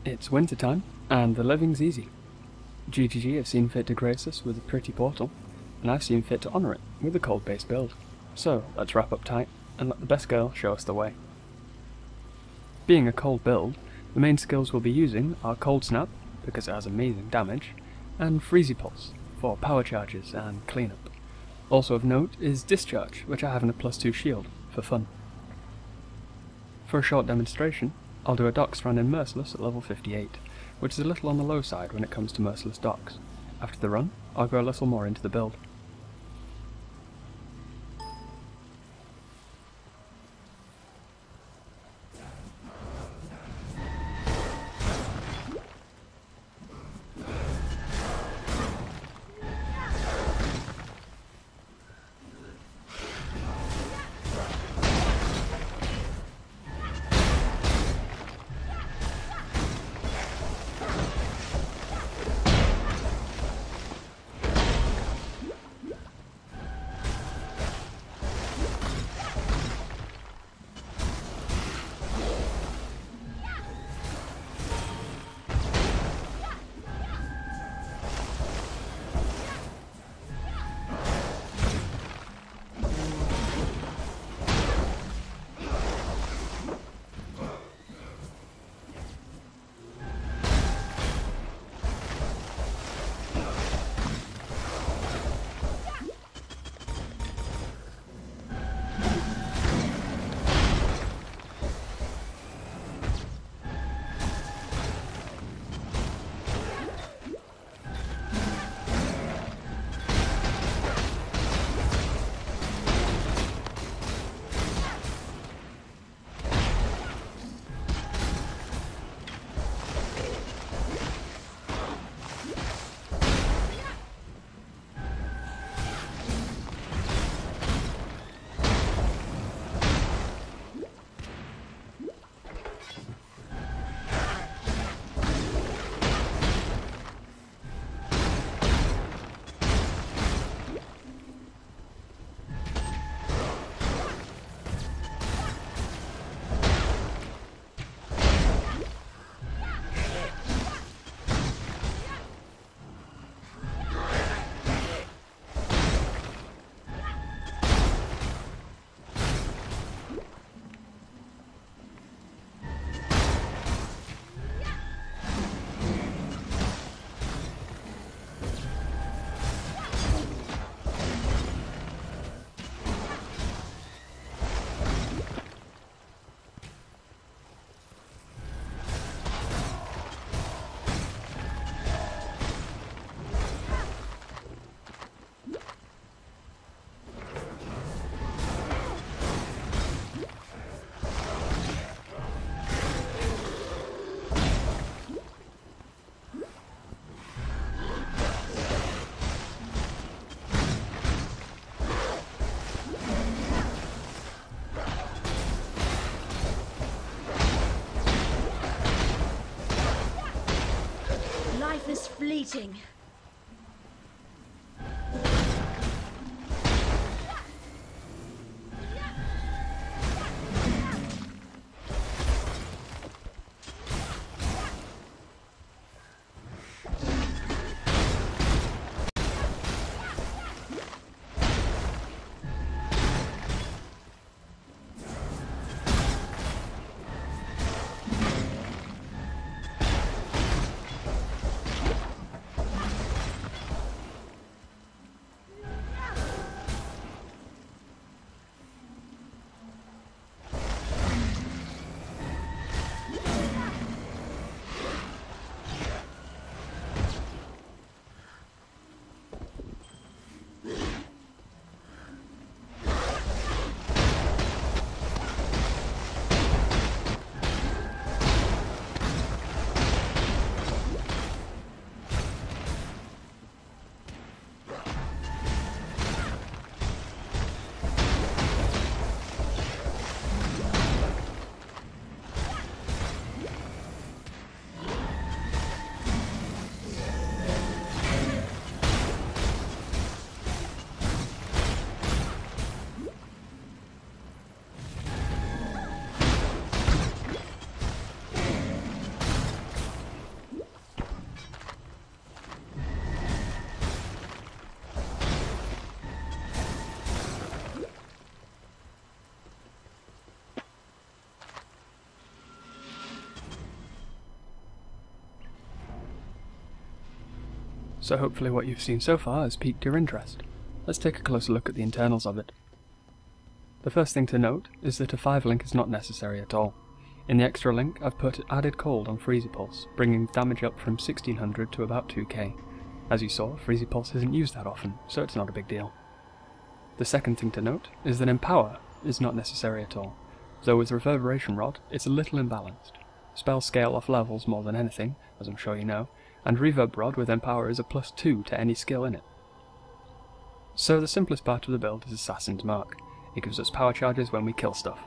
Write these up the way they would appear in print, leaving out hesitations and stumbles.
It's winter time, and the living's easy. GGG have seen fit to grace us with a pretty portal, and I've seen fit to honour it with a cold-based build. So let's wrap up tight, and let the best girl show us the way. Being a cold build, the main skills we'll be using are Cold Snap, because it has amazing damage, and freezypulse, for power charges and cleanup. Also of note is Discharge, which I have in a +2 shield, for fun. For a short demonstration, I'll do a dox run in Merciless at level 58, which is a little on the low side when it comes to Merciless dox. After the run, I'll go a little more into the build. Life is fleeting. so hopefully what you've seen so far has piqued your interest. Let's take a closer look at the internals of it. The first thing to note is that a 5 link is not necessary at all. In the extra link I've put added cold on freezypulse, bringing damage up from 1600 to about 2k. As you saw, freezypulse isn't used that often, so it's not a big deal. The second thing to note is that empower is not necessary at all, though with reverberation rod it's a little imbalanced. Spells scale off levels more than anything, as I'm sure you know, and reverb rod with empower is a +2 to any skill in it. So the simplest part of the build is Assassin's Mark. It gives us power charges when we kill stuff.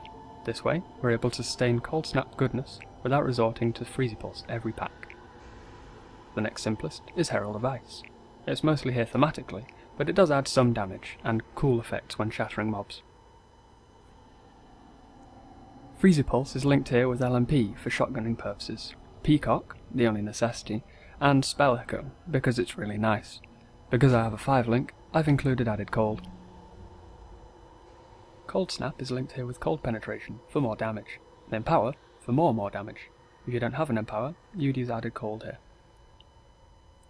This way, we're able to sustain Cold Snap goodness without resorting to freezypulse every pack. The next simplest is Herald of Ice. It's mostly here thematically, but it does add some damage and cool effects when shattering mobs. freezypulse is linked here with LMP for shotgunning purposes, Peacock, the only necessity, and Spell Echo, because it's really nice. Because I have a 5 link, I've included added cold. Cold Snap is linked here with Cold Penetration for more damage, and Empower for more damage. If you don't have an Empower, you'd use added cold here.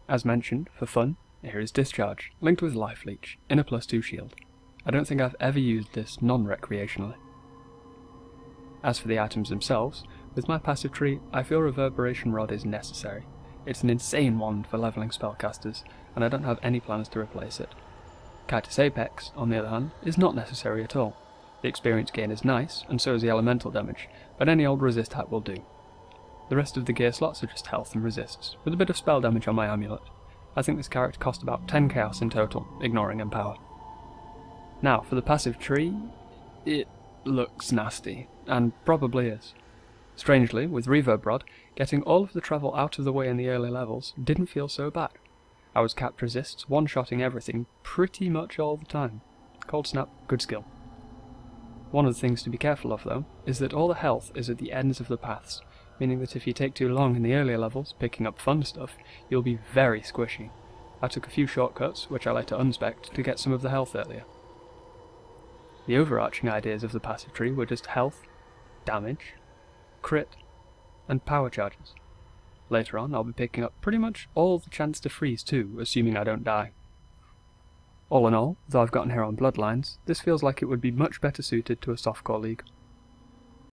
As mentioned, for fun, here is Discharge, linked with Life Leech, in a +2 shield. I don't think I've ever used this non-recreationally. As for the items themselves, with my passive tree, I feel Reverberation Rod is necessary. It's an insane wand for leveling spellcasters, and I don't have any plans to replace it. Kitus Apex, on the other hand, is not necessary at all. The experience gain is nice, and so is the elemental damage, but any old resist hat will do. The rest of the gear slots are just health and resists, with a bit of spell damage on my amulet. I think this character cost about 10 chaos in total, ignoring Empower. Now, for the passive tree, it looks nasty, and probably is. Strangely, with Reverb Rod, getting all of the travel out of the way in the early levels didn't feel so bad. I was capped resists, one-shotting everything pretty much all the time. Cold Snap, good skill. One of the things to be careful of though, is that all the health is at the ends of the paths, meaning that if you take too long in the earlier levels picking up fun stuff, you'll be very squishy. I took a few shortcuts, which I later unspec'd, to get some of the health earlier. The overarching ideas of the passive tree were just health, damage, crit, and power charges. Later on I'll be picking up pretty much all the chance to freeze too, assuming I don't die. All in all, though I've gotten here on Bloodlines, this feels like it would be much better suited to a softcore league.